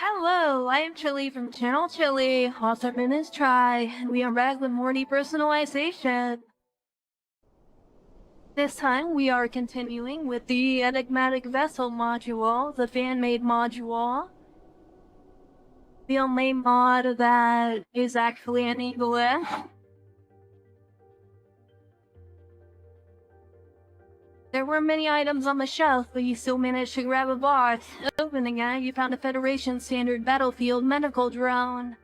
Hello, I am Chylli from Channel Chylli, also known as Try, and we are back with more Depersonalization. This time we are continuing with the Enigmatic Vessel module, the fan-made module. The only mod that is actually in English. There were many items on the shelf, but you still managed to grab a box. Opening it, you found a Federation standard battlefield medical drone.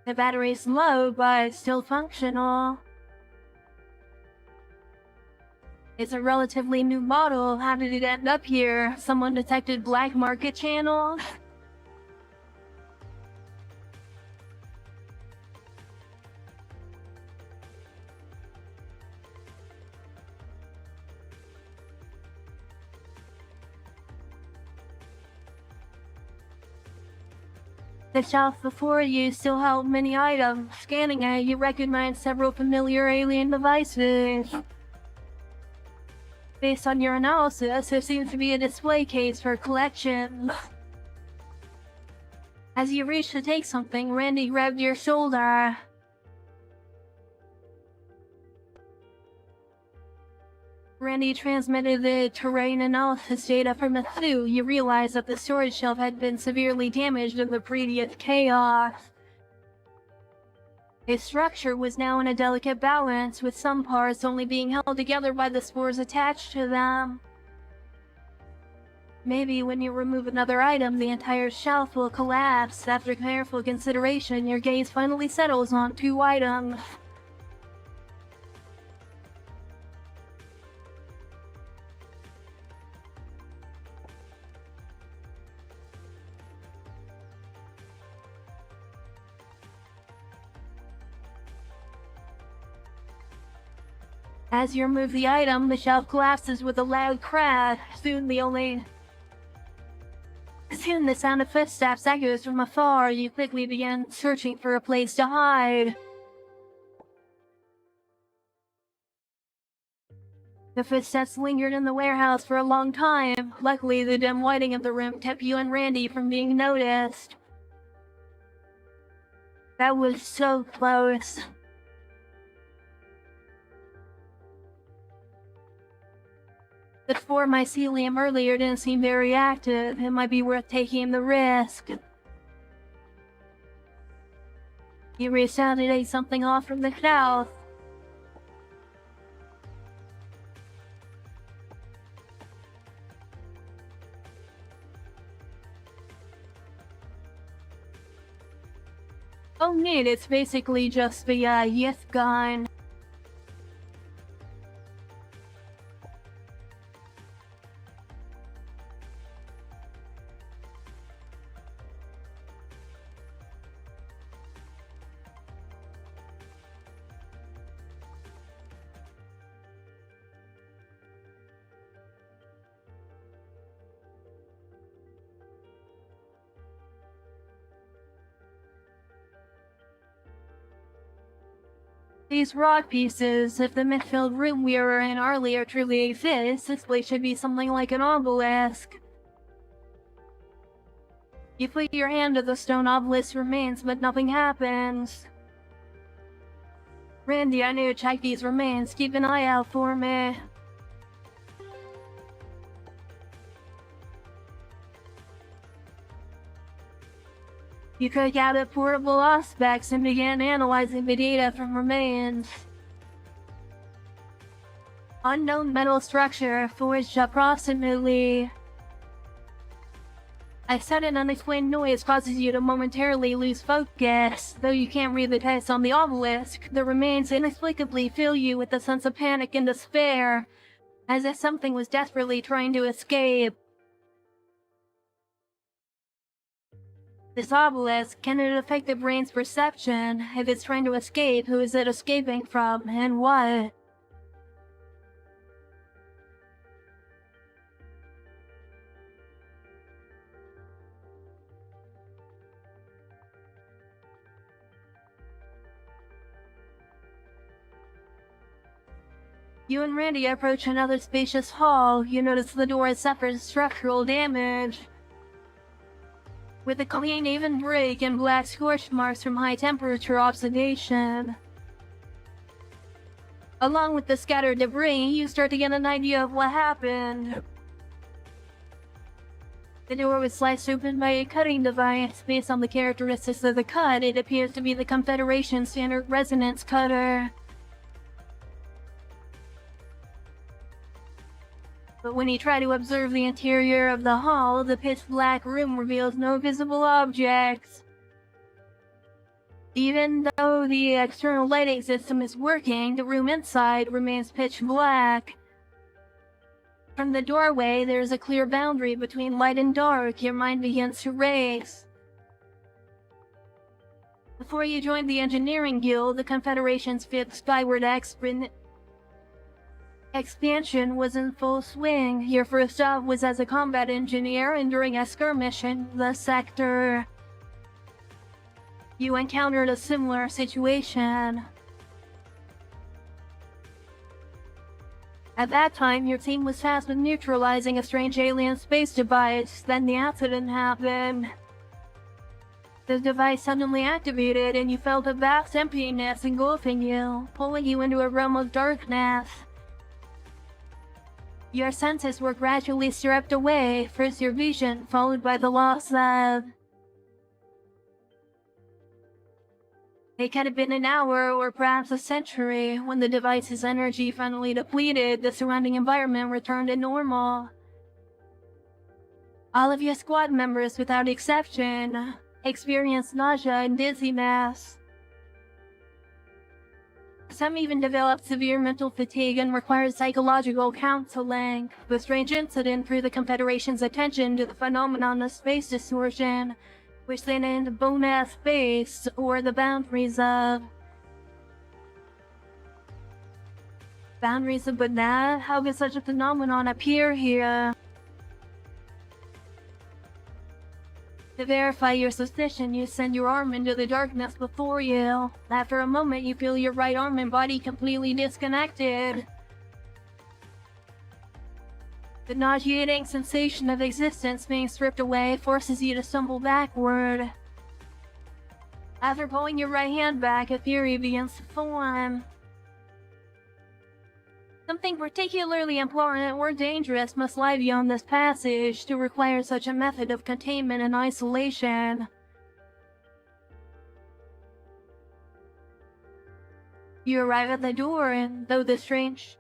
The battery's low, but still functional. It's a relatively new model. How did it end up here? Someone detected black market channels? The shelf before you still held many items. Scanning it, you recognized several familiar alien devices. Based on your analysis, there seems to be a display case for collections. As you reach to take something, Randy grabbed your shoulder. Randy transmitted the terrain analysis data from the suit. You realized that the storage shelf had been severely damaged in the previous chaos. Its structure was now in a delicate balance, with some parts only being held together by the spores attached to them. Maybe when you remove another item, the entire shelf will collapse. After careful consideration, your gaze finally settles on two items. As you remove the item, the shelf collapses with a loud crash. Soon the sound of footsteps echoes from afar. You quickly begin searching for a place to hide. The footsteps lingered in the warehouse for a long time. Luckily, the dim lighting of the room kept you and Randy from being noticed. That was so close. The core mycelium earlier didn't seem very active. It might be worth taking the risk. You reached out to take something off from the shelf. Oh neat, it's basically just the Yith gun. These rock pieces, if the myth-filled room we were in earlier truly exists, this place should be something like an obelisk. You put your hand to the stone obelisk remains, but nothing happens. Randy, I need to check these remains. Keep an eye out for me. You took out the portable aspects and began analyzing the data from remains. Unknown metal structure, forged approximately. A sudden unexplained noise causes you to momentarily lose focus. Though you can't read the text on the obelisk, the remains inexplicably fill you with a sense of panic and despair, as if something was desperately trying to escape. This obelisk, can it affect the brain's perception? If it's trying to escape, who is it escaping from, and what? You and Randy approach another spacious hall. You notice the door has suffered structural damage. with a clean, even break and black scorch marks from high-temperature oxidation. Along with the scattered debris, you start to get an idea of what happened. The door was sliced open by a cutting device. Based on the characteristics of the cut, it appears to be the Confederation standard resonance cutter. But when you try to observe the interior of the hall, the pitch-black room reveals no visible objects. Even though the external lighting system is working, the room inside remains pitch black. From the doorway, there is a clear boundary between light and dark. Your mind begins to race. Before you joined the Engineering Guild, the Confederation's fifth skyward expansion was in full swing. Your first job was as a combat engineer, and during a skirmish in the sector, you encountered a similar situation. At that time, your team was tasked with neutralizing a strange alien space device. Then the accident happened. The device suddenly activated, and you felt a vast emptiness engulfing you, pulling you into a realm of darkness. Your senses were gradually stripped away, first your vision, followed by the loss of... It could have been an hour or perhaps a century. When the device's energy finally depleted, the surrounding environment returned to normal. All of your squad members, without exception, experienced nausea and dizziness. Some even developed severe mental fatigue and required psychological counseling. The strange incident drew the Confederation's attention to the phenomenon of space distortion, which they named Bona Space, or the boundaries of... Boundaries of Bona? How could such a phenomenon appear here? To verify your suspicion, you send your arm into the darkness before you. After a moment, you feel your right arm and body completely disconnected. The nauseating sensation of existence being stripped away forces you to stumble backward. After pulling your right hand back, a fury begins to form. Something particularly important or dangerous must lie beyond this passage to require such a method of containment and isolation. You arrive at the door, and through the strange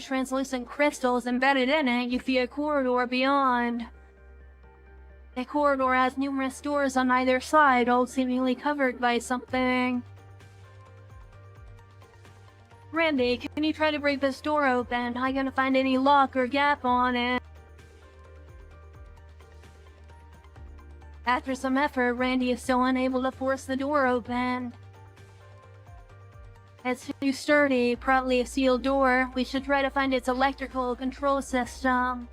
translucent crystals embedded in it, you see a corridor beyond. The corridor has numerous doors on either side, all seemingly covered by something. Randy, can you try to break this door open? I'm gonna find any lock or gap on it. After some effort, Randy is still unable to force the door open. It's too sturdy, probably a sealed door. We should try to find its electrical control system.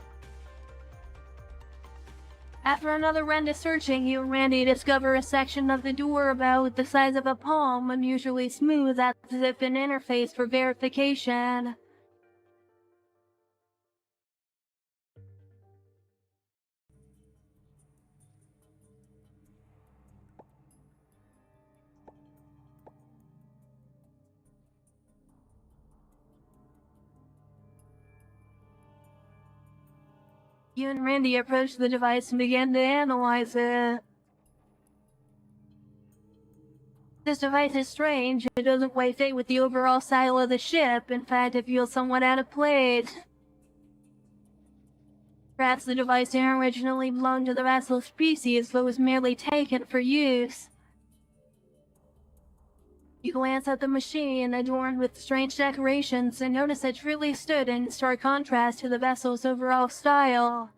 After another round of searching, you and Randy discover a section of the door about the size of a palm, unusually smooth, as if an interface for verification. You and Randy approached the device and began to analyze it. This device is strange. It doesn't quite fit with the overall style of the ship. In fact, it feels somewhat out of place. Perhaps the device didn't originally belong to the vessel species, but was merely taken for use. You glance at the machine, adorned with strange decorations, and notice it truly stood in stark contrast to the vessel's overall style.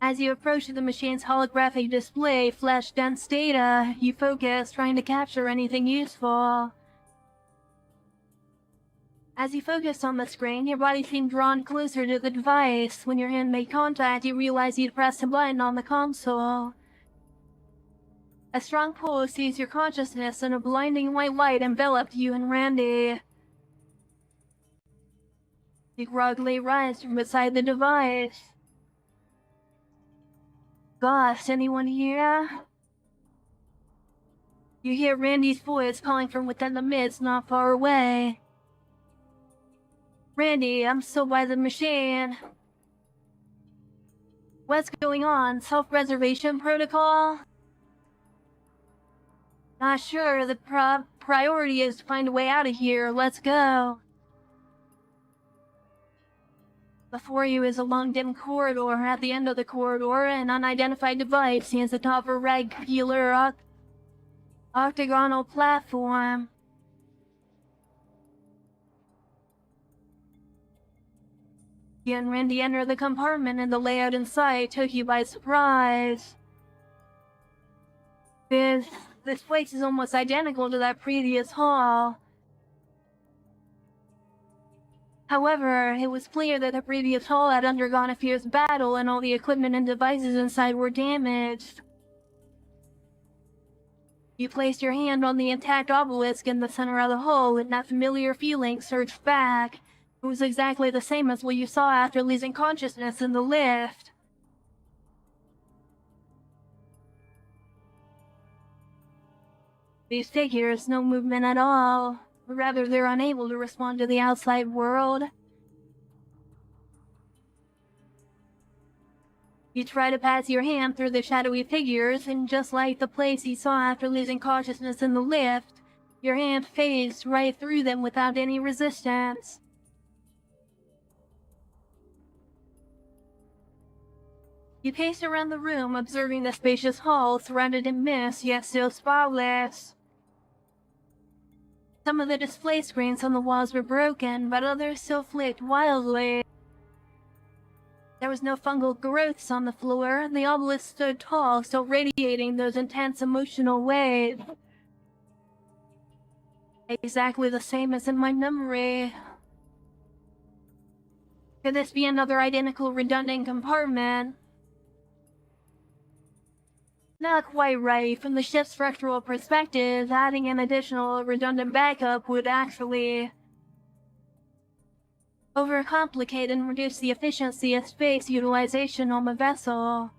As you approach the machine's holographic display, flash dense data, you focus, trying to capture anything useful. As you focus on the screen, your body seemed drawn closer to the device. When your hand made contact, you realized you'd pressed a button on the console. A strong pull seized your consciousness, and a blinding white light enveloped you and Randy. He groggily rise from beside the device. Gosh, anyone here? You hear Randy's voice calling from within the mist not far away. Randy, I'm still by the machine. What's going on? Self-preservation protocol? Not sure. The priority is to find a way out of here. Let's go. Before you is a long dim corridor. At the end of the corridor, an unidentified device stands atop a rectangular octagonal platform. You and Randy enter the compartment, and the layout inside took you by surprise. This place is almost identical to that previous hall. However, it was clear that the previous hall had undergone a fierce battle and all the equipment and devices inside were damaged. You placed your hand on the intact obelisk in the center of the hall, and that familiar feeling surged back. It was exactly the same as what you saw after losing consciousness in the lift. These figures, no movement at all. Rather, they're unable to respond to the outside world. You try to pass your hand through the shadowy figures, and just like the place you saw after losing consciousness in the lift, your hand phased right through them without any resistance. You paced around the room, observing the spacious hall surrounded in mist, yet still spotless. Some of the display screens on the walls were broken, but others still flicked wildly. There was no fungal growths on the floor. The obelisk stood tall, still radiating those intense emotional waves. Exactly the same as in my memory. Could this be another identical redundant compartment? Not quite right. From the ship's structural perspective, adding an additional redundant backup would actually overcomplicate and reduce the efficiency of space utilization on the vessel.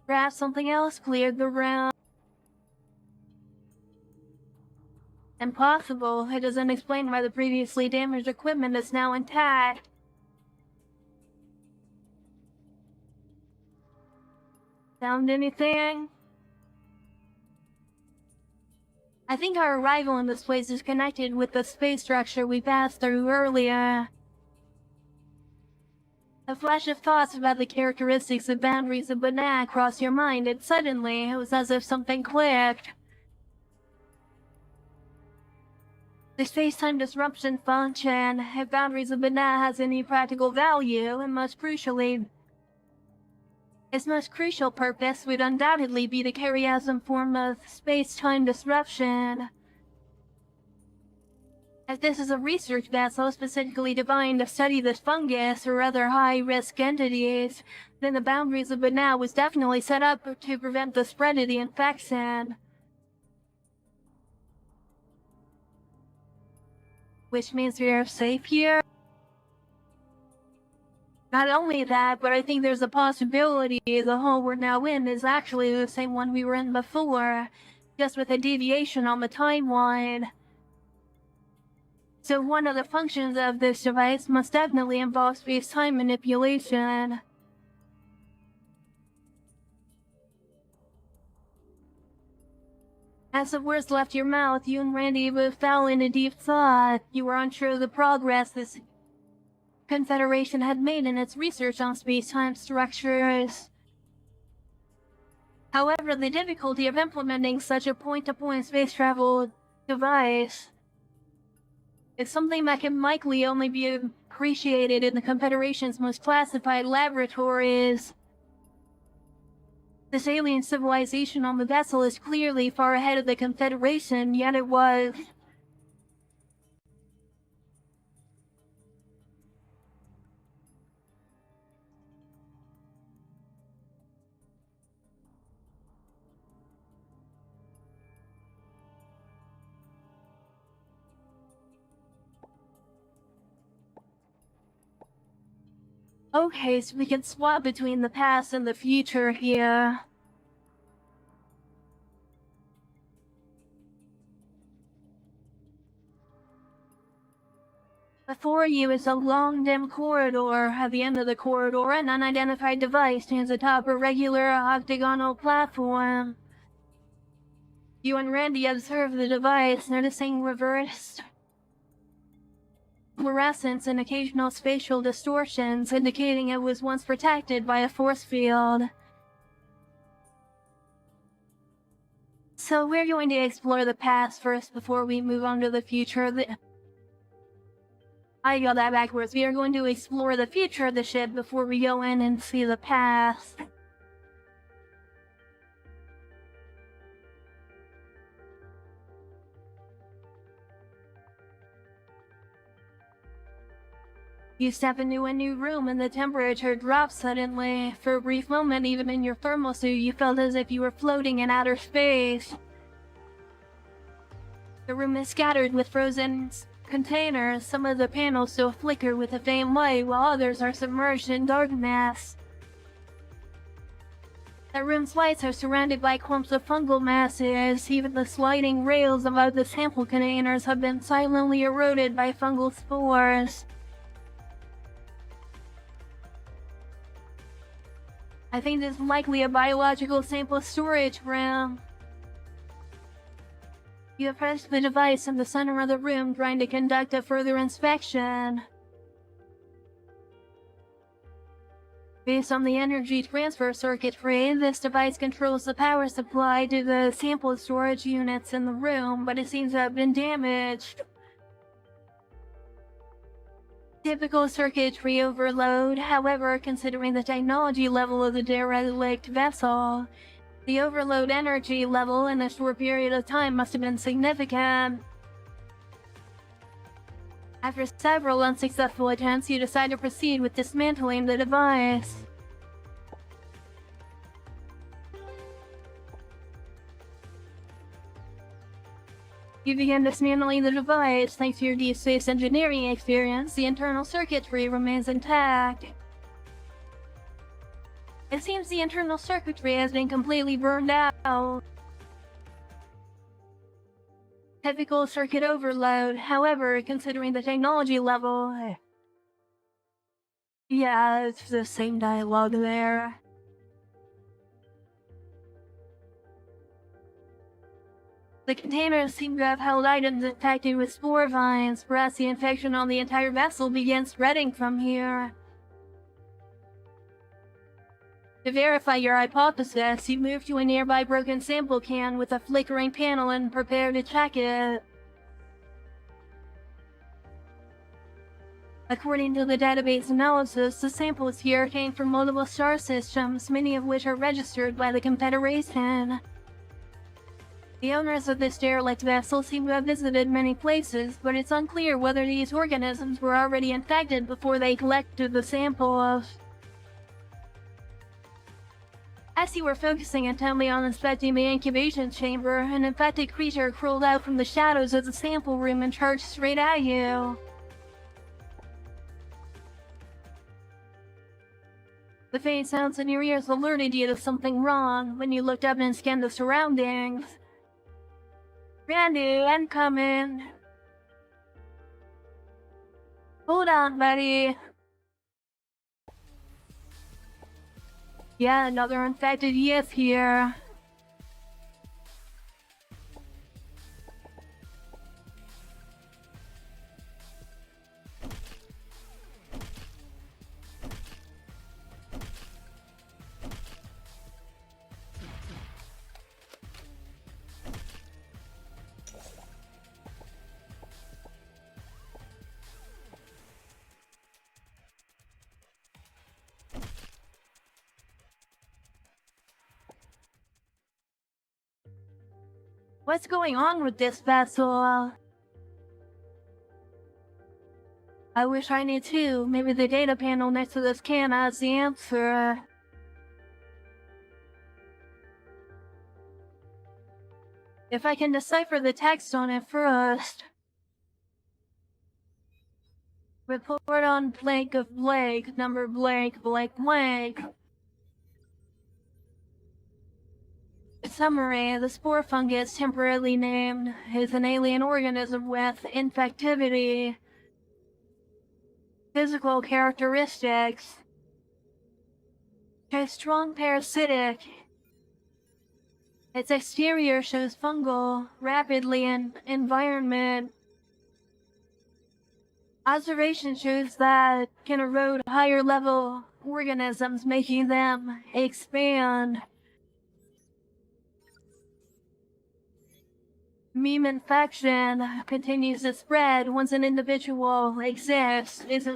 Perhaps something else cleared the room. Impossible. It doesn't explain why the previously damaged equipment is now intact. Found anything? I think our arrival in this place is connected with the space structure we passed through earlier. A flash of thoughts about the characteristics and boundaries of Banat crossed your mind, and suddenly it was as if something clicked. The space-time disruption function, if boundaries of Banat has any practical value, and most crucially, its most crucial purpose would undoubtedly be to carry out some form of space-time disruption. If this is a research vessel specifically designed to study this fungus or other high-risk entities, then the boundaries of Banat was definitely set up to prevent the spread of the infection. Which means we are safe here? Not only that, but I think there's a possibility the hole we're now in is actually the same one we were in before, just with a deviation on the timeline. So one of the functions of this device must definitely involve space-time manipulation. As the words left your mouth, you and Randy both fell into deep thought. You were unsure of the progress this Confederation had made in its research on space-time structures. However, the difficulty of implementing such a point-to-point space travel device is something that can likely only be appreciated in the Confederation's most classified laboratories. This alien civilization on the vessel is clearly far ahead of the Confederation, yet it was Okay, so we can swap between the past and the future here. Before you is a long, dim corridor. At the end of the corridor, an unidentified device stands atop a regular octagonal platform. You and Randy observe the device, noticing reversed fluorescence and occasional spatial distortions, indicating it was once protected by a force field. So we're going to explore the past first before we move on to the future. I got that backwards. We are going to explore the future of the ship before we go in and see the past. You step into a new room and the temperature drops suddenly. For a brief moment, even in your thermal suit, you felt as if you were floating in outer space. The room is scattered with frozen containers. Some of the panels still flicker with a faint light, while others are submerged in darkness. The room's lights are surrounded by clumps of fungal masses. Even the sliding rails above the sample containers have been silently eroded by fungal spores. I think this is likely a biological sample storage room. You approach the device in the center of the room, trying to conduct a further inspection. Based on the energy transfer circuitry, this device controls the power supply to the sample storage units in the room, but it seems to have been damaged. Typical circuitry overload. However, considering the technology level of the derelict vessel, the overload energy level in a short period of time must have been significant. After several unsuccessful attempts, you decide to proceed with dismantling the device. You begin dismantling the device. Thanks to your deep space engineering experience, the internal circuitry remains intact. It seems the internal circuitry has been completely burned out. Typical circuit overload. However, considering the technology level... Yeah, it's the same dialogue there. The containers seem to have held items infected with spore vines. Perhaps the infection on the entire vessel began spreading from here. To verify your hypothesis, you move to a nearby broken sample can with a flickering panel and prepare to check it. According to the database analysis, the samples here came from multiple star systems, many of which are registered by the Confederation. The owners of this derelict vessel seem to have visited many places, but it's unclear whether these organisms were already infected before they collected the samples. As you were focusing intently on inspecting the incubation chamber, an infected creature crawled out from the shadows of the sample room and charged straight at you. The faint sounds in your ears alerted you to something wrong. When you looked up and scanned the surroundings, Randy, I'm coming. Hold on, buddy. Yeah, another infected Yith here. What's going on with this vessel? I wish I knew too. Maybe the data panel next to this can has the answer. If I can decipher the text on it first. Report on blank of blank, number blank, blank, blank. Summary: the spore fungus, temporarily named, is an alien organism with infectivity. Physical characteristics: a strong parasitic. Its exterior shows fungal, rapidly in environment. Observation shows that can erode higher level organisms, making them expand. Meme infection continues to spread once an individual exists, is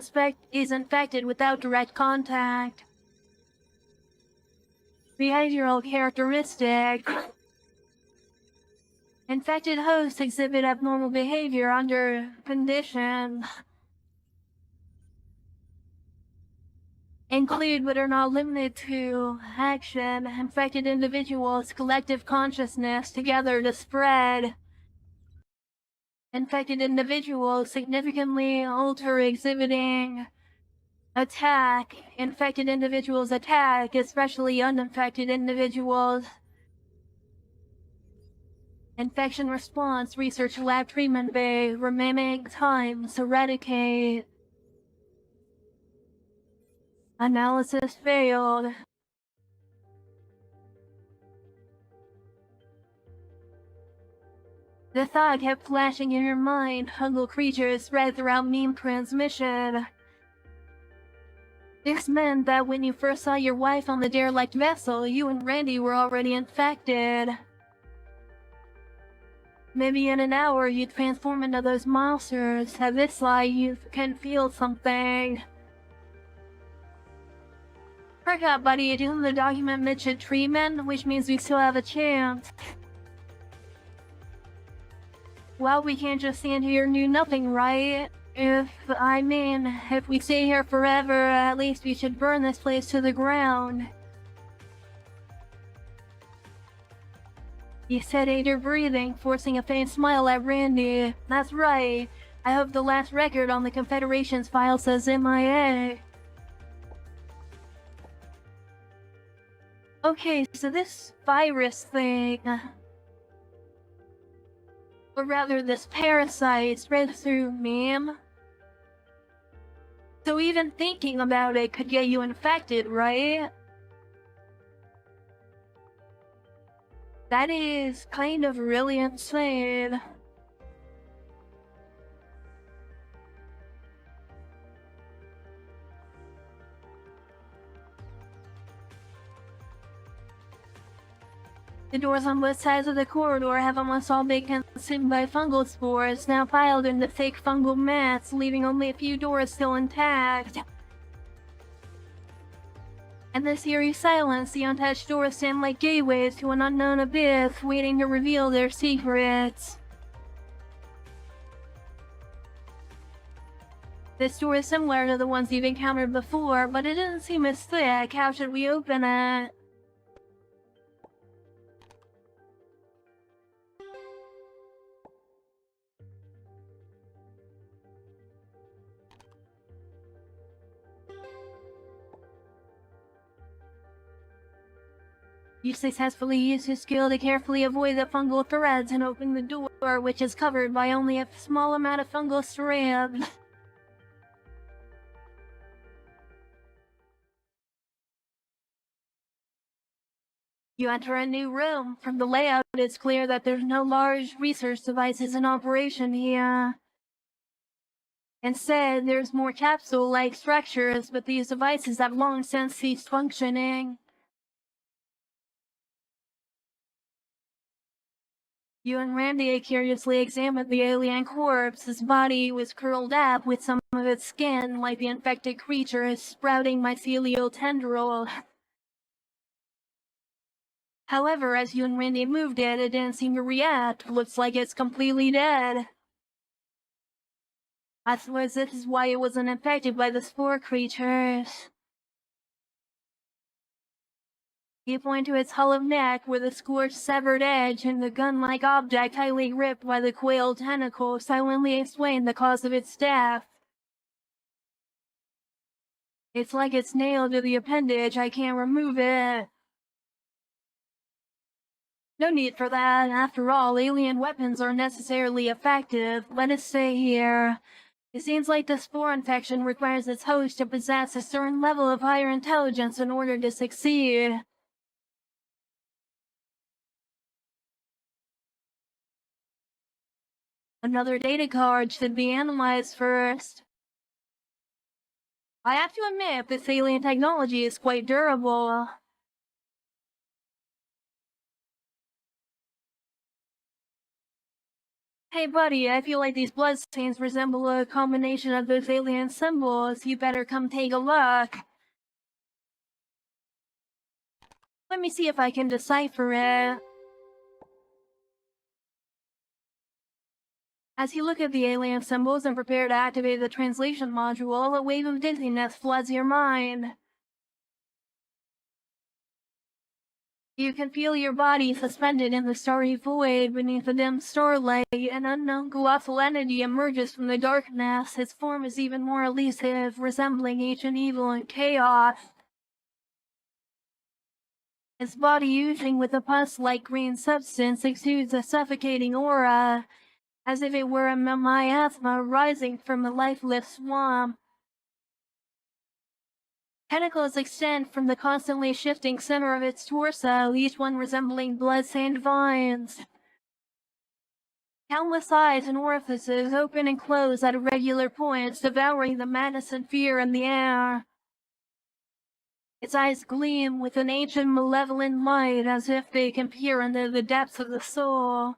infected without direct contact. Behavioral characteristics: infected hosts exhibit abnormal behavior under conditions. Include but are not limited to action, infected individuals' collective consciousness together to spread. Infected individuals significantly alter exhibiting attack. Infected individuals attack, especially uninfected individuals. Infection response, research lab treatment bay, remaining times, eradicate. Analysis failed. The thought kept flashing in your mind. Fungal creatures spread throughout meme transmission. This meant that when you first saw your wife on the derelict vessel, you and Randy were already infected. Maybe in an hour you'd transform into those monsters. At this light, you can feel something. Forgot, buddy, didn't the document mention treatment, which means we still have a chance. Well, we can't just stand here and do nothing, right? If we stay here forever, at least we should burn this place to the ground. He said, aid your breathing, forcing a faint smile at Randy. That's right. I hope the last record on the Confederation's file says MIA. Okay, so this virus thing, or rather this parasite, spread through meme. So even thinking about it could get you infected, right? That is kind of really insane. The doors on both sides of the corridor have almost all been consumed by fungal spores, now piled into thick fungal mats, leaving only a few doors still intact. In this eerie silence, the untouched doors stand like gateways to an unknown abyss, waiting to reveal their secrets. This door is similar to the ones you've encountered before, but it doesn't seem as thick. How should we open it? You successfully used your skill to carefully avoid the fungal threads and open the door, which is covered by only a small amount of fungal strands. You enter a new room. From the layout, it's clear that there's no large research devices in operation here. Instead, there's more capsule-like structures, but these devices have long since ceased functioning. You and Randy curiously examined the alien corpse. His body was curled up, with some of its skin, like the infected creature, sprouting mycelial tendrils. However, as you and Randy moved it, it didn't seem to react. Looks like it's completely dead. I suppose this is why it wasn't infected by the spore creatures. You point to its hollow neck, where the scorched severed edge and the gun-like object tightly gripped by the coiled tentacle silently explain the cause of its death. It's like it's nailed to the appendage. I can't remove it. No need for that. After all, alien weapons aren't necessarily effective. Let us stay here. It seems like the spore infection requires its host to possess a certain level of higher intelligence in order to succeed. Another data card should be analyzed first. I have to admit, this alien technology is quite durable. Hey buddy, I feel like these bloodstains resemble a combination of those alien symbols. You better come take a look. Let me see if I can decipher it. As you look at the alien symbols and prepare to activate the translation module, a wave of dizziness floods your mind. You can feel your body suspended in the starry void beneath the dim starlight. An unknown colossal entity emerges from the darkness. Its form is even more elusive, resembling ancient evil and chaos. Its body oozing with a pus-like green substance exudes a suffocating aura, as if it were a miasma rising from a lifeless swamp. Tentacles extend from the constantly shifting center of its torso, each one resembling blood-stained vines. Countless eyes and orifices open and close at irregular points, devouring the madness and fear in the air. Its eyes gleam with an ancient malevolent light, as if they can peer into the depths of the soul.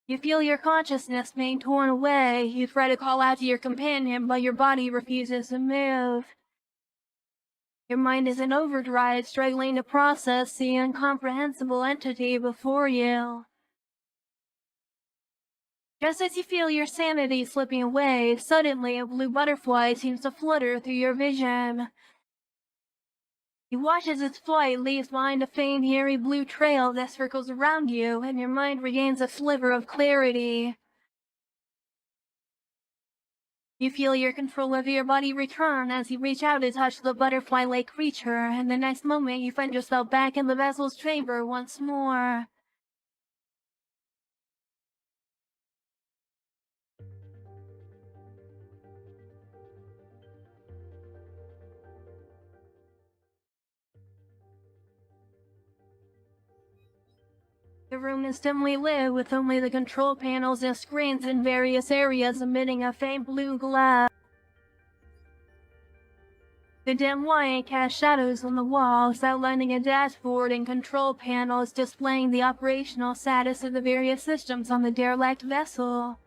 You feel your consciousness being torn away. You try to call out to your companion, but your body refuses to move. Your mind is in overdrive, struggling to process the incomprehensible entity before you. Just as you feel your sanity slipping away, suddenly a blue butterfly seems to flutter through your vision. You watch as its flight leaves behind a faint, hairy blue trail that circles around you, and your mind regains a sliver of clarity. You feel your control of your body return as you reach out to touch the butterfly-like creature, and the next moment you find yourself back in the vessel's chamber once more. The room is dimly lit, with only the control panels and screens in various areas emitting a faint blue glow. The dim light casts shadows on the walls, outlining a dashboard and control panels displaying the operational status of the various systems on the derelict vessel.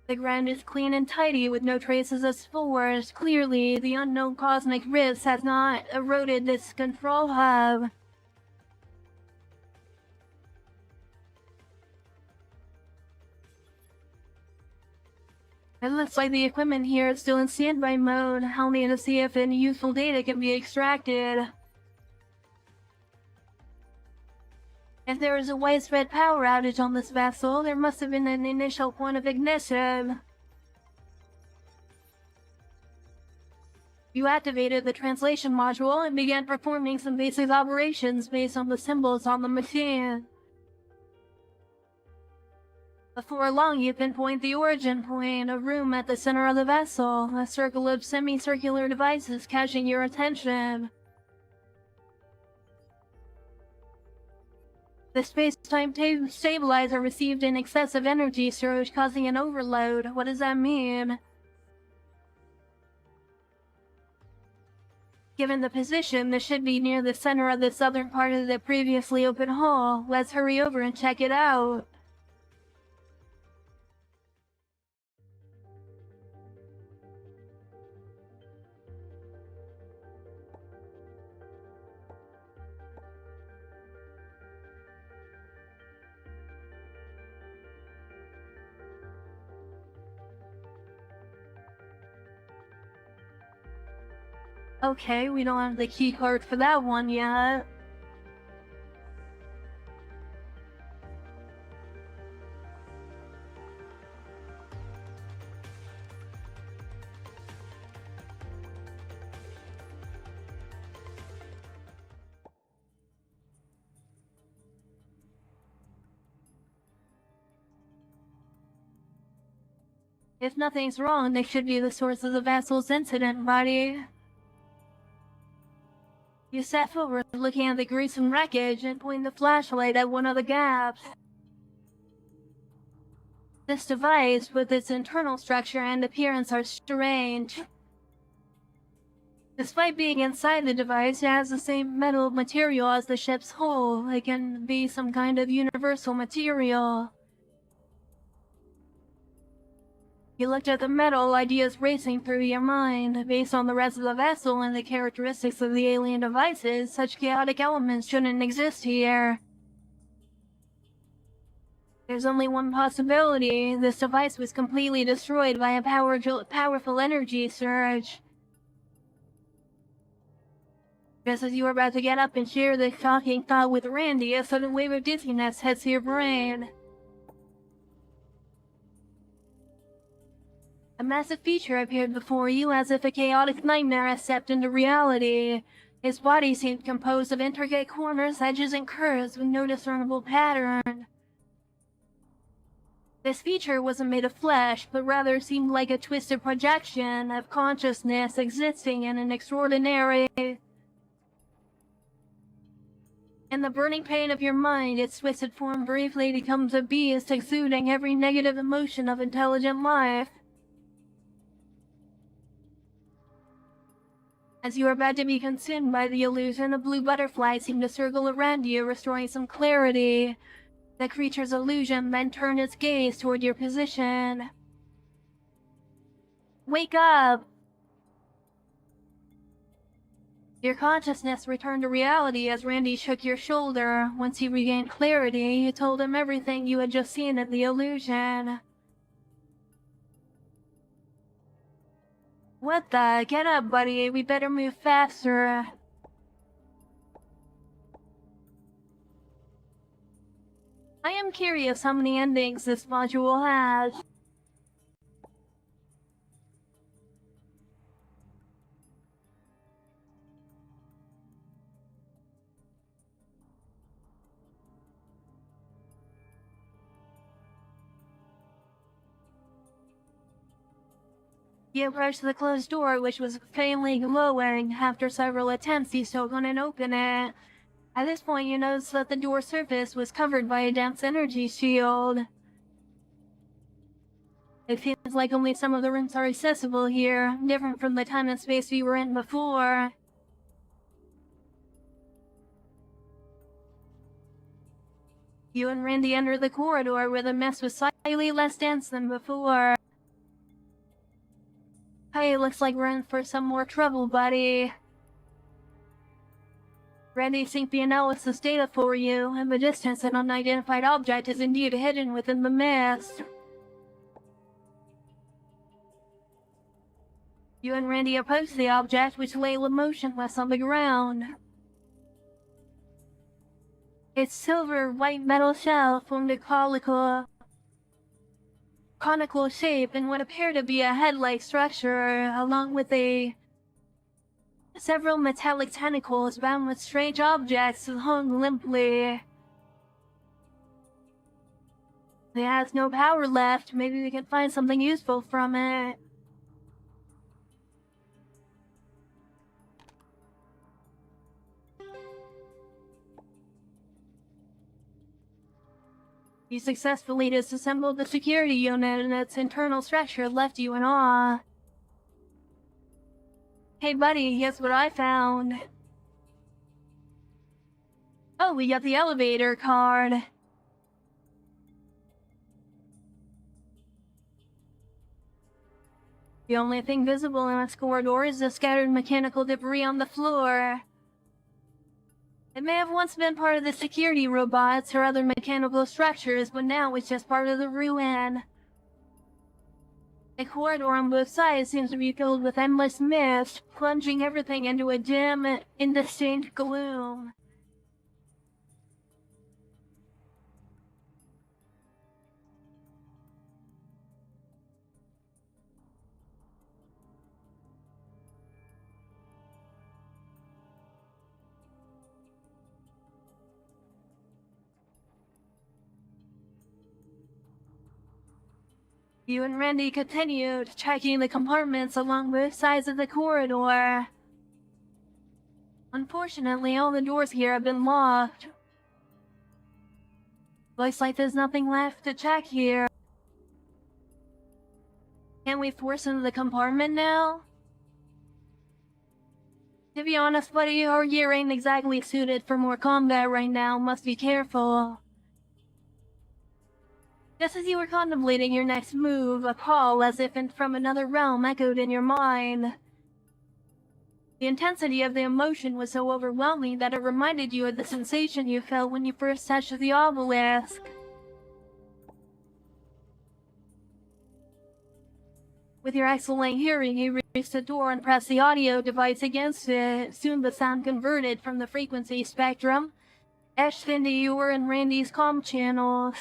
The ground is clean and tidy, with no traces of spores. Clearly, the unknown cosmic rift has not eroded this control hub. It looks like the equipment here is still in standby mode. I'll need to see if any useful data can be extracted. If there is a widespread power outage on this vessel, there must have been an initial point of ignition. You activated the translation module and began performing some basic operations based on the symbols on the machine. Before long, you pinpoint the origin point, a room at the center of the vessel, a circle of semicircular devices catching your attention. The space-time stabilizer received an excessive energy surge, causing an overload. What does that mean? Given the position, this should be near the center of the southern part of the previously open hole. Let's hurry over and check it out. Okay, we don't have the key card for that one yet. If nothing's wrong, they should be the source of the vessel's incident, buddy. You sat forward, looking at the gruesome wreckage and pointing the flashlight at one of the gaps. This device, with its internal structure and appearance, are strange. Despite being inside the device, it has the same metal material as the ship's hull. It can be some kind of universal material. You looked at the metal, ideas racing through your mind. Based on the rest of the vessel and the characteristics of the alien devices, such chaotic elements shouldn't exist here. There's only one possibility. This device was completely destroyed by a powerful energy surge. Just as you were about to get up and share this shocking thought with Randy, a sudden wave of dizziness hits your brain. A massive feature appeared before you, as if a chaotic nightmare had stepped into reality. His body seemed composed of intricate corners, edges, and curves with no discernible pattern. This feature wasn't made of flesh, but rather seemed like a twisted projection of consciousness existing in an extraordinary... In the burning pain of your mind, its twisted form briefly becomes a beast, exuding every negative emotion of intelligent life. As you are about to be consumed by the illusion, a blue butterfly seemed to circle around you, restoring some clarity. The creature's illusion then turned its gaze toward your position. Wake up! Your consciousness returned to reality as Randy shook your shoulder. Once he regained clarity, you told him everything you had just seen in the illusion. What the? Get up, buddy. We better move faster. I am curious how many endings this module has. You approached the closed door, which was faintly glowing. After several attempts, you still couldn't open it. At this point, you noticed that the door surface was covered by a dense energy shield. It feels like only some of the rooms are accessible here, different from the time and space we were in before. You and Randy entered the corridor, where the mess was slightly less dense than before. Hey, looks like we're in for some more trouble, buddy. Randy synced the analysis data for you. In the distance, an unidentified object is indeed hidden within the mist. You and Randy approached the object, which lay motionless on the ground. Its silver white metal shell formed a conical shape in what appeared to be a head-like structure, along with several metallic tentacles bound with strange objects hung limply. It has no power left. Maybe we can find something useful from it. You successfully disassembled the security unit, and its internal structure left you in awe. Hey buddy, guess what I found? Oh, we got the elevator card. The only thing visible in this corridor is the scattered mechanical debris on the floor. It may have once been part of the security robots or other mechanical structures, but now it's just part of the ruin. The corridor on both sides seems to be filled with endless mist, plunging everything into a dim, indistinct gloom. You and Randy continued, checking the compartments along both sides of the corridor. Unfortunately, all the doors here have been locked. Looks like there's nothing left to check here. Can we force into the compartment now? To be honest, buddy, your gear ain't exactly suited for more combat right now. Must be careful. Just as you were contemplating your next move, a call, as if from another realm, echoed in your mind. The intensity of the emotion was so overwhelming that it reminded you of the sensation you felt when you first touched the obelisk. With your excellent hearing, you reached the door and pressed the audio device against it. Soon the sound converted from the frequency spectrum, etched into your and Randy's comm channels.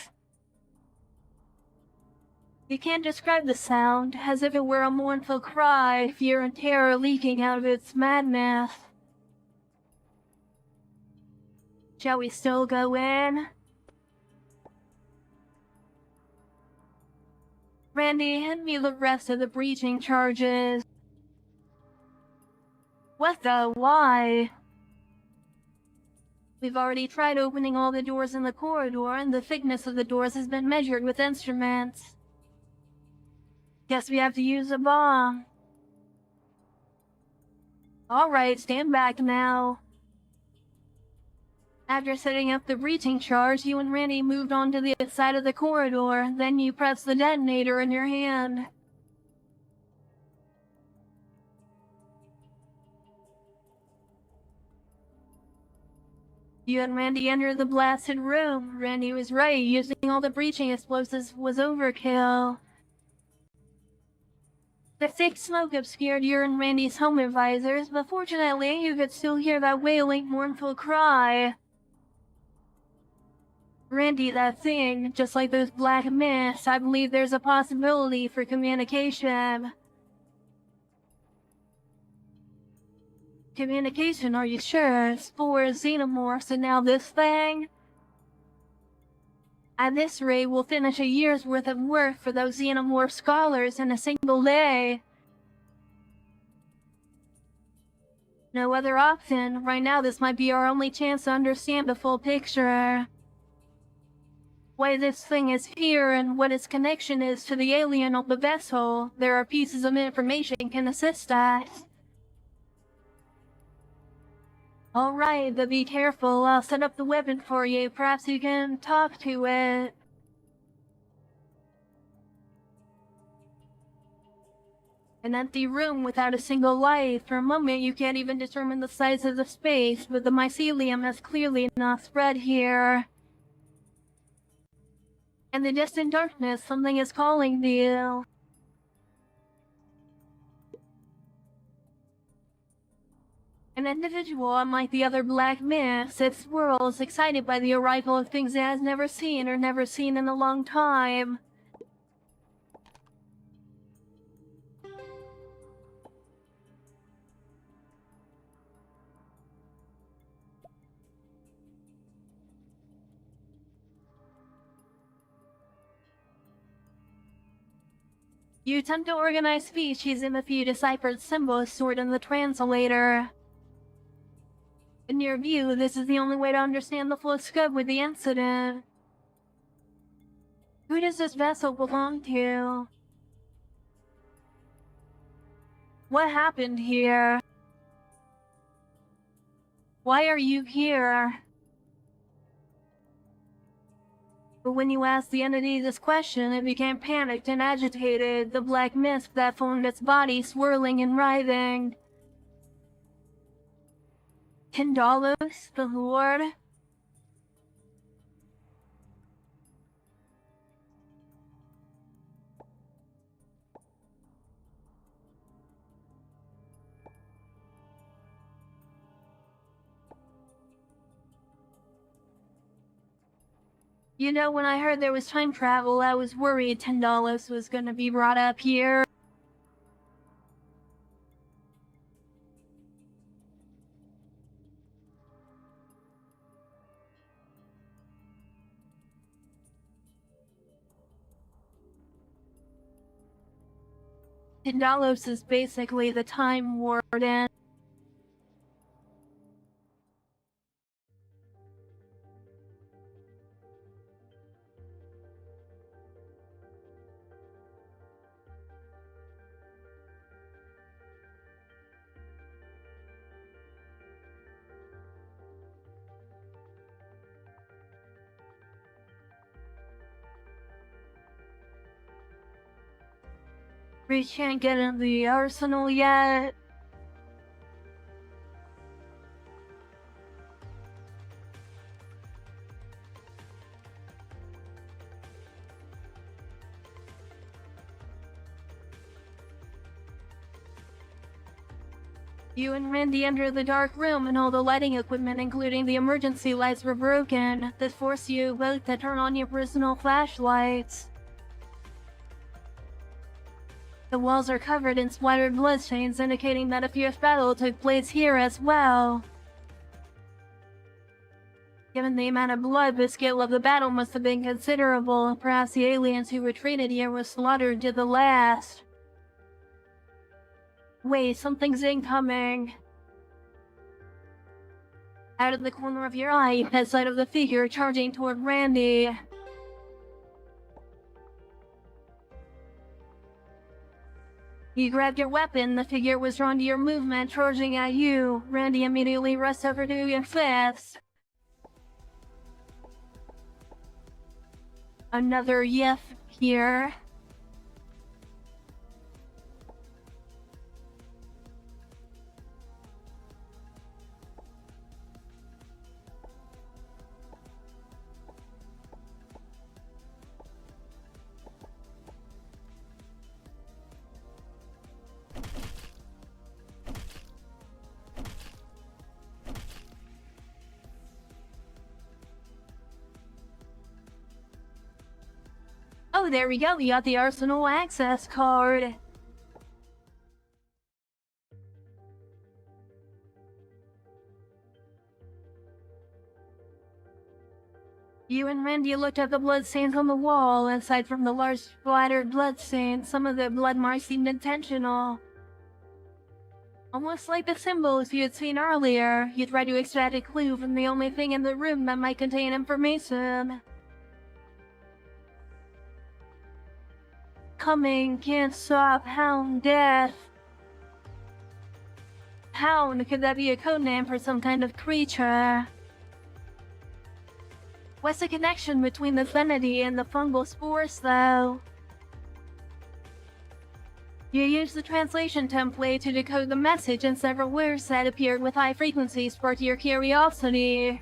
You can't describe the sound, as if it were a mournful cry, fear and terror leaking out of its madness. Shall we still go in? Randy, hand me the rest of the breaching charges. What the? Why? We've already tried opening all the doors in the corridor, and the thickness of the doors has been measured with instruments. Guess we have to use a bomb. Alright, stand back now. After setting up the breaching charge, you and Randy moved on to the other side of the corridor. Then you pressed the detonator in your hand. You and Randy entered the blasted room. Randy was right, using all the breaching explosives was overkill. The thick smoke obscured your and Randy's helmet visors, but fortunately you could still hear that wailing, mournful cry. Randy, that thing, just like those black mists, I believe there's a possibility for communication. Communication, are you sure? Spores, xenomorphs, and now this thing? At this rate, we'll finish a year's worth of work for those xenomorph scholars in a single day. No other option. Right now, this might be our only chance to understand the full picture. Why this thing is here and what its connection is to the alien on the vessel. There are pieces of information can assist us. Alright, but be careful. I'll set up the weapon for you. Perhaps you can talk to it. An empty room without a single light. For a moment, you can't even determine the size of the space, but the mycelium has clearly not spread here. In the distant darkness, something is calling to you. An individual, unlike the other black mist, it swirls, excited by the arrival of things it has never seen or never seen in a long time. You attempt to organize speech using the few deciphered symbols stored in the translator. In your view, this is the only way to understand the full scope of the incident. Who does this vessel belong to? What happened here? Why are you here? But when you asked the entity this question, it became panicked and agitated, the black mist that formed its body swirling and writhing. Tindalos, the Lord? You know, when I heard there was time travel, I was worried Tindalos was gonna be brought up here. Tindalos is basically the Time Warden. We can't get in the arsenal yet. You and Randy enter the dark room and all the lighting equipment, including the emergency lights, were broken. This forced you both to turn on your personal flashlights. The walls are covered in splattered bloodstains, indicating that a fierce battle took place here as well. Given the amount of blood, the scale of the battle must have been considerable. Perhaps the aliens who retreated here were slaughtered to the last. Wait, something's incoming. Out of the corner of your eye, you catch sight of the figure charging toward Randy. You grabbed your weapon, the figure was drawn to your movement, charging at you. Randy immediately rushed over to your fist. Another Yith here. Oh, there we go, we got the Arsenal access card. You and Randy looked at the bloodstains on the wall. Aside from the large splattered bloodstains, some of the blood marks seemed intentional. Almost like the symbols you had seen earlier. You tried to extract a clue from the only thing in the room that might contain information. Coming, can't stop, hound, death. Hound, could that be a codename for some kind of creature? What's the connection between the Trinity and the fungal spores, though? You used the translation template to decode the message, and several words that appeared with high frequencies sparked your curiosity.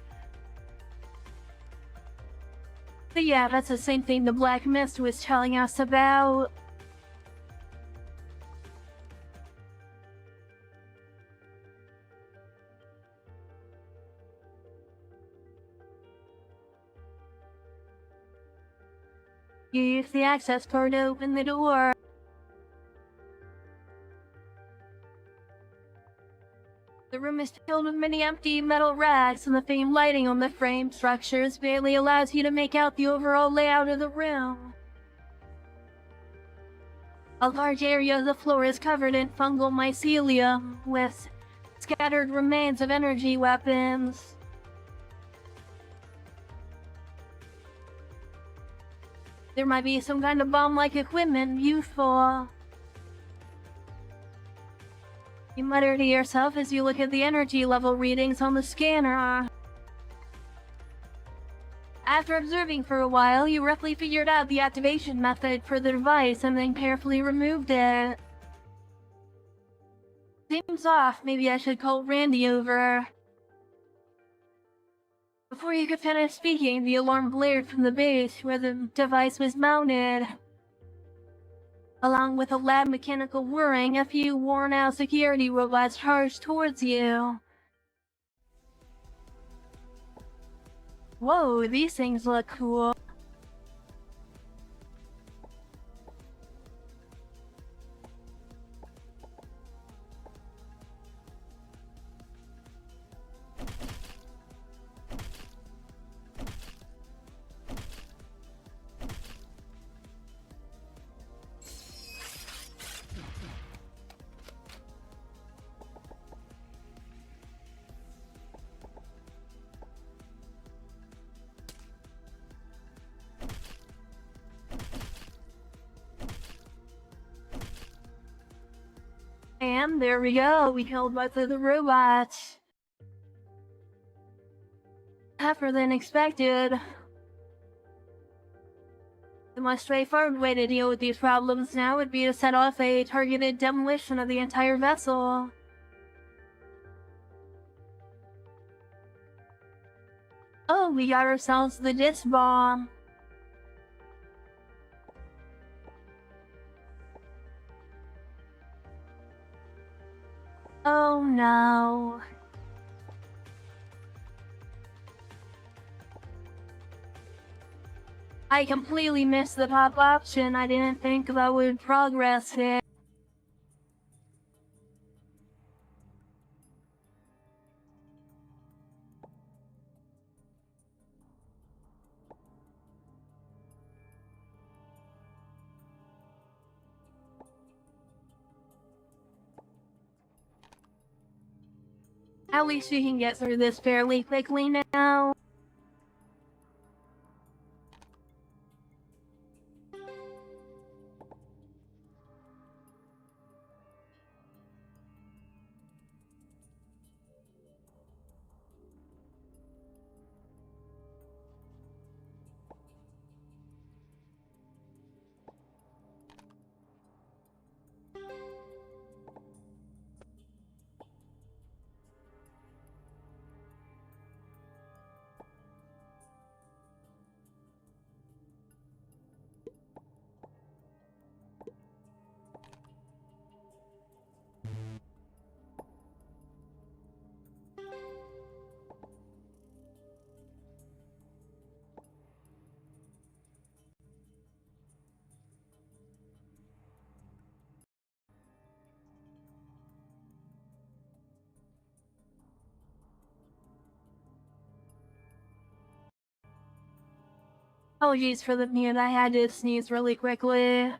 But yeah, that's the same thing the Black Mist was telling us about. You use the access card to open the door. The room is filled with many empty metal racks, and the faint lighting on the frame structures barely allows you to make out the overall layout of the room. A large area of the floor is covered in fungal mycelium, with scattered remains of energy weapons. There might be some kind of bomb-like equipment useful. You mutter to yourself as you look at the energy level readings on the scanner. After observing for a while, you roughly figured out the activation method for the device and then carefully removed it. Seems off, maybe I should call Randy over. Before you could finish speaking, the alarm blared from the base where the device was mounted. Along with a loud mechanical whirring, a few worn-out security robots charged towards you. Whoa, these things look cool. And there we go, we killed both of the robots. Tougher than expected. The most straightforward way to deal with these problems now would be to set off a targeted demolition of the entire vessel. Oh, we got ourselves the disc bomb. Oh no. I completely missed the pop option. I didn't think that would progress it. At least we can get through this fairly quickly now. Apologies for the mute, I had to sneeze really quickly.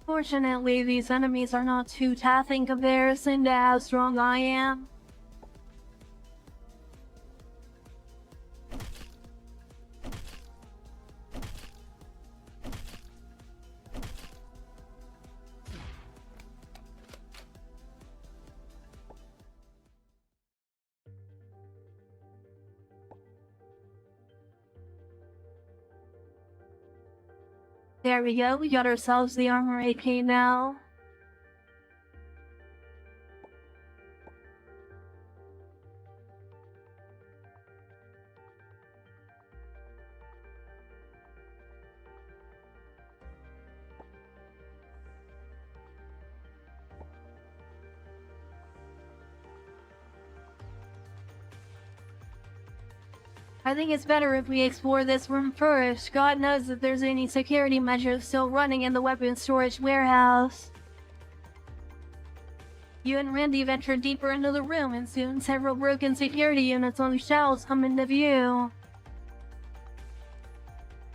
Fortunately, these enemies are not too tough in comparison to how strong I am. There we go, we got ourselves the armor AK now. I think it's better if we explore this room first. God knows if there's any security measures still running in the weapons storage warehouse. You and Randy ventured deeper into the room, and soon several broken security units on the shelves come into view.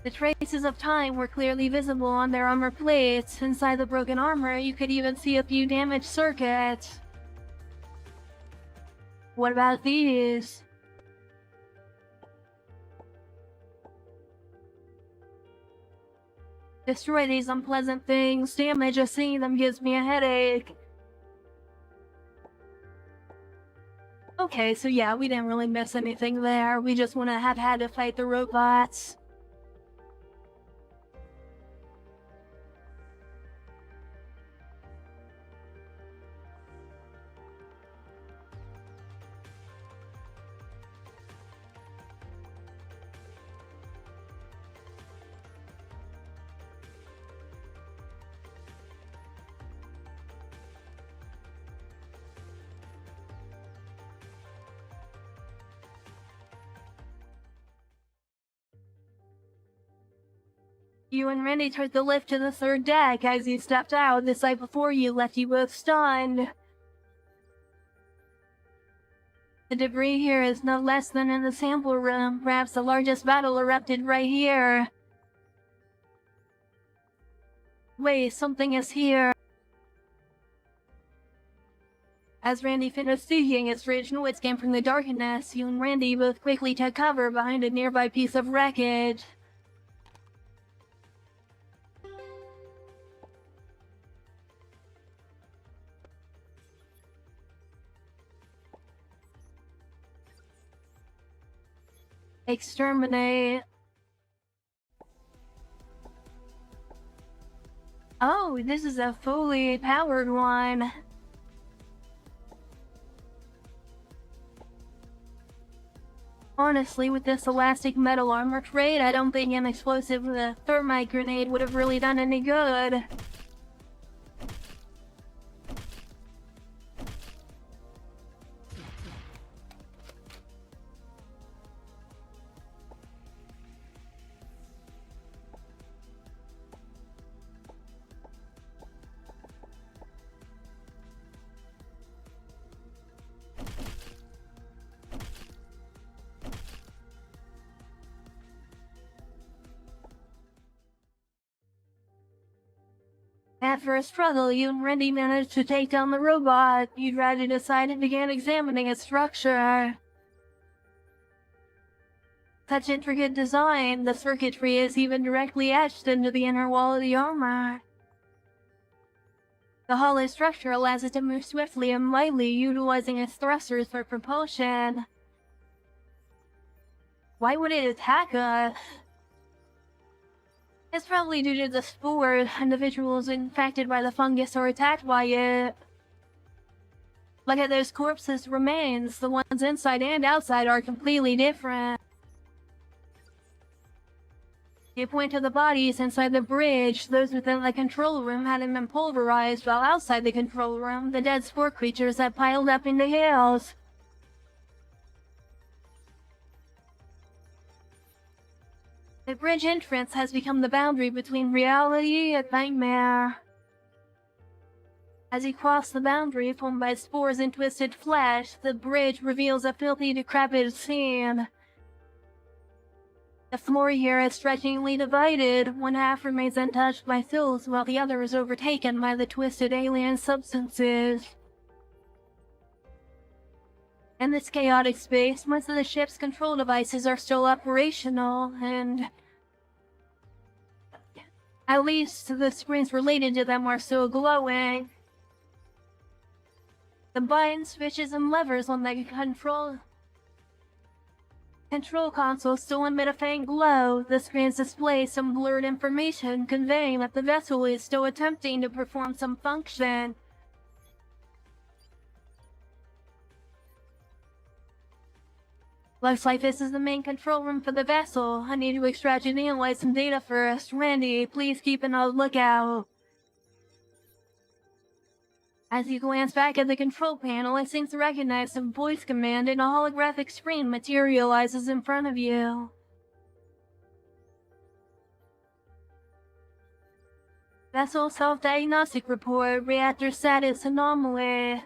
The traces of time were clearly visible on their armor plates. Inside the broken armor, you could even see a few damaged circuits. What about these? Destroy these unpleasant things. Damn, just seeing them gives me a headache. Okay, so yeah, we didn't really miss anything there. We just wouldn't have had to fight the robots. You and Randy took the lift to the third deck. As you stepped out, the sight before you left you both stunned. The debris here is no less than in the sample room. Perhaps the largest battle erupted right here. Wait, something is here. As Randy finished seeking its rich noise came from the darkness, you and Randy both quickly took cover behind a nearby piece of wreckage. Exterminate. Oh, this is a fully powered one. Honestly, with this elastic metal armor trait, I don't think an explosive with a thermite grenade would have really done any good. After a struggle, you and Randy managed to take down the robot. You'd rather decide and began examining its structure. Such intricate design, the circuitry is even directly etched into the inner wall of the armor. The hollow structure allows it to move swiftly and lightly, utilizing its thrusters for propulsion. Why would it attack us? It's probably due to the spore. Individuals infected by the fungus are attacked by it. Look at those corpses' remains. The ones inside and outside are completely different. You point to the bodies inside the bridge. Those within the control room hadn't been pulverized, while outside the control room, the dead spore creatures had piled up into hills. The bridge entrance has become the boundary between reality and nightmare. As you cross the boundary formed by spores and twisted flesh, the bridge reveals a filthy, decrepit scene. The floor here is stretchingly divided. One half remains untouched by souls, while the other is overtaken by the twisted alien substances. In this chaotic space, most of the ship's control devices are still operational, and at least the screens related to them are still glowing. The buttons, switches, and levers on the control console still emit a faint glow. The screens display some blurred information, conveying that the vessel is still attempting to perform some function. Looks like this is the main control room for the vessel. I need to extract and analyze some data first. Randy, please keep an lookout. As you glance back at the control panel, it seems to recognize some voice command and a holographic screen materializes in front of you. Vessel self-diagnostic report, reactor status anomaly.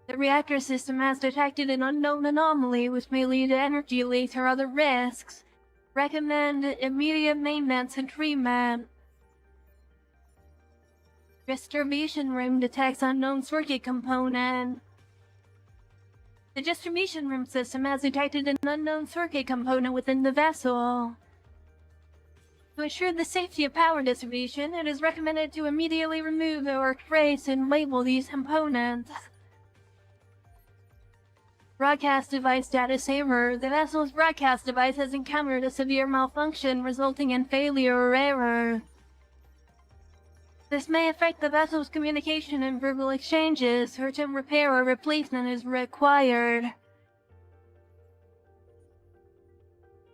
The reactor system has detected an unknown anomaly which may lead to energy leaks or other risks. Recommend immediate maintenance and treatment. Distribution room detects unknown circuit component. The distribution room system has detected an unknown circuit component within the vessel. To ensure the safety of power distribution, it is recommended to immediately remove or trace and label these components. Broadcast device status error. The vessel's broadcast device has encountered a severe malfunction resulting in failure or error. This may affect the vessel's communication and verbal exchanges. Urgent repair or replacement is required.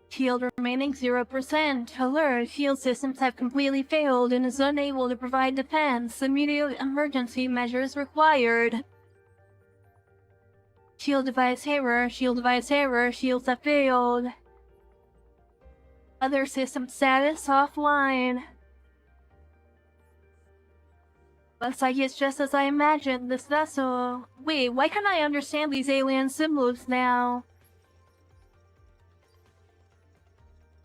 Shield remaining 0%. Alert. Shield systems have completely failed and is unable to provide defense. Immediate emergency measures required. Shield device error, shields have failed. Other system status offline. Looks like it's just as I imagined, this vessel. Wait, why can't I understand these alien symbols now?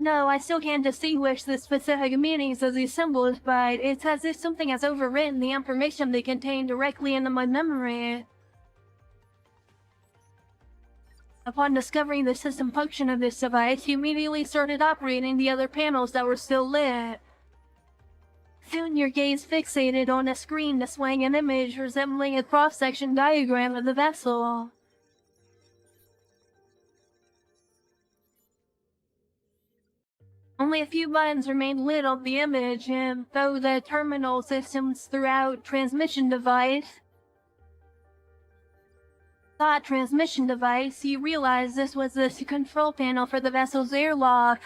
No, I still can't distinguish the specific meanings of these symbols, but it's as if something has overwritten the information they contain directly into my memory. Upon discovering the system function of this device, you immediately started operating the other panels that were still lit. Soon your gaze fixated on a screen displaying an image resembling a cross-section diagram of the vessel. Only a few buttons remained lit on the image, and though the terminal systems throughout transmission device, you realized this was the control panel for the vessel's airlock.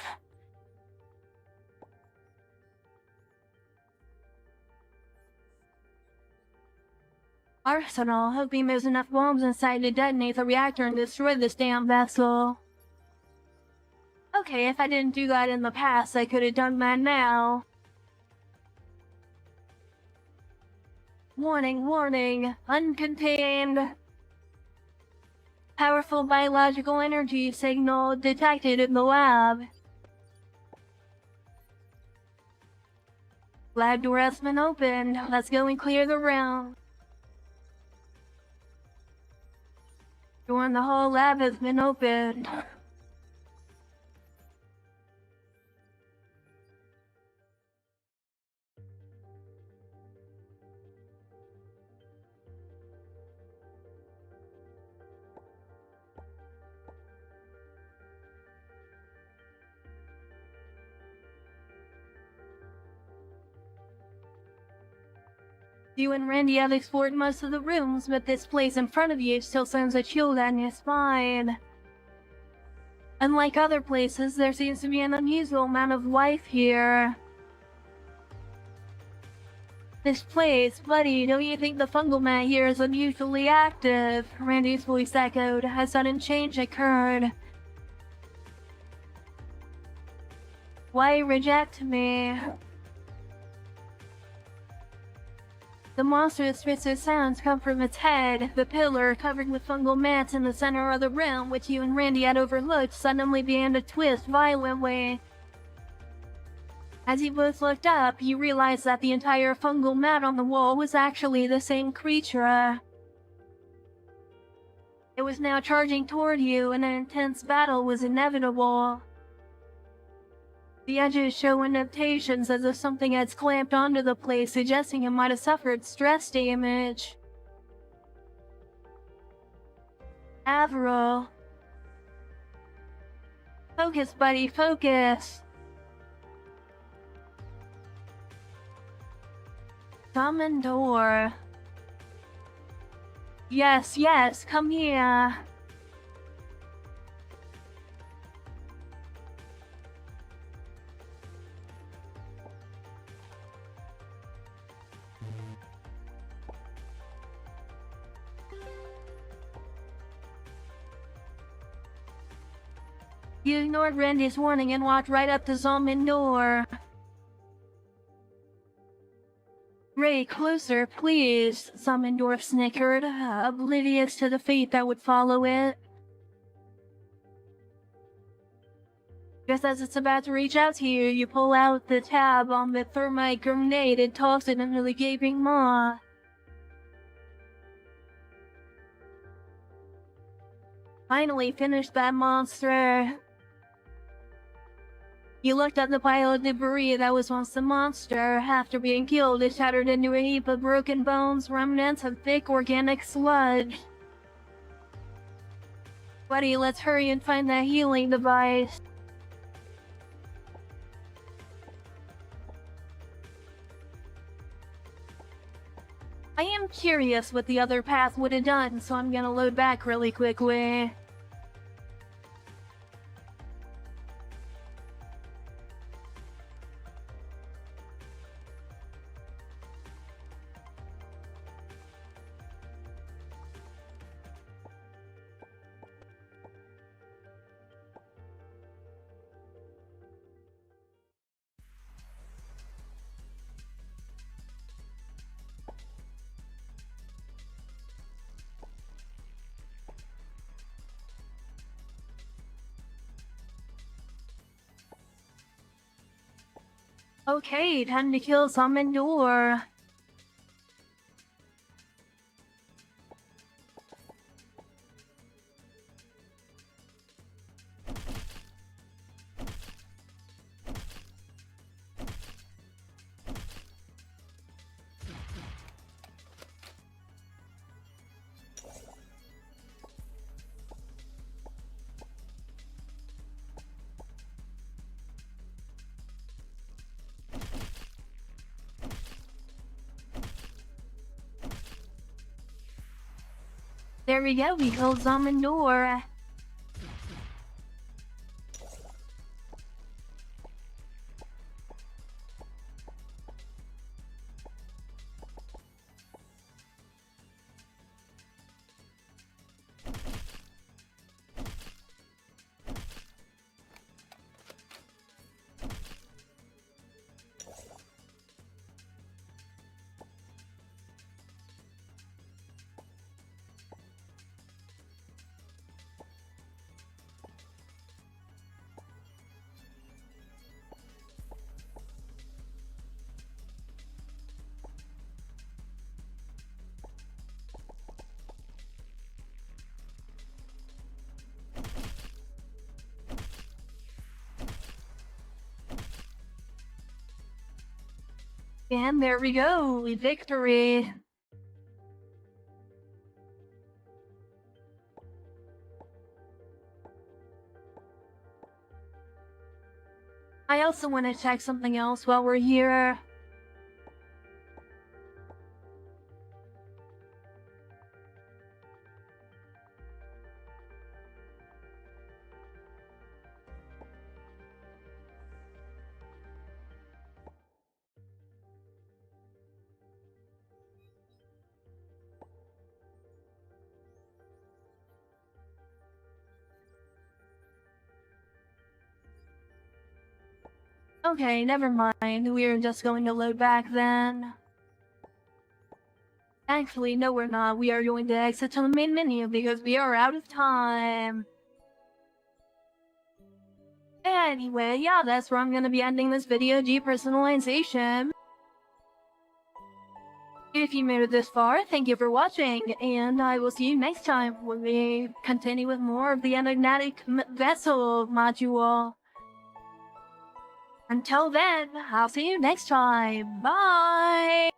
Arsenal, hoping there's enough bombs inside to detonate the reactor and destroy this damn vessel. Okay, if I didn't do that in the past, I could have done that now. Warning, warning, uncontained. Powerful biological energy signal detected in the lab. Lab door has been opened. Let's go and clear the room. Door in the whole lab has been opened. You and Randy have explored most of the rooms, but this place in front of you still sends a chill down your spine. Unlike other places, there seems to be an unusual amount of life here. This place, buddy, don't you think the fungal mat here is unusually active? Randy's voice echoed. A sudden change occurred. Why reject me? The monstrous twisted sounds come from its head. The pillar, covered with fungal mats in the center of the room, which you and Randy had overlooked, suddenly began to twist violently. As you both looked up, you realized that the entire fungal mat on the wall was actually the same creature. It was now charging toward you, and an intense battle was inevitable. The edges show indentations as if something had clamped onto the place, suggesting it might have suffered stress damage. Avril. Focus, buddy, focus. Xhamen-Dor. Yes, yes, come here. You ignored Randy's warning and walked right up to Xhamen-Dor. Ray, closer, please, Xhamen-Dor snickered, oblivious to the fate that would follow it. Just as it's about to reach out to you, you pull out the tab on the thermite grenade and toss it into the gaping maw. Finally finished that monster. You looked at the pile of debris that was once the monster. After being killed, it shattered into a heap of broken bones, remnants of thick organic sludge. Buddy, let's hurry and find that healing device. I am curious what the other path would have done, so I'm gonna load back really quickly. Okay, time to kill Xhamen-Dor. There we go, we killed Xhamen-Dor. And there we go, victory. I also want to check something else while we're here. Okay, never mind. We're just going to load back then. Actually, no we're not. We are going to exit to the main menu because we are out of time. Anyway, yeah, that's where I'm gonna be ending this video, Depersonalization. If you made it this far, thank you for watching, and I will see you next time when we continue with more of the enigmatic vessel module. Until then, I'll see you next time. Bye!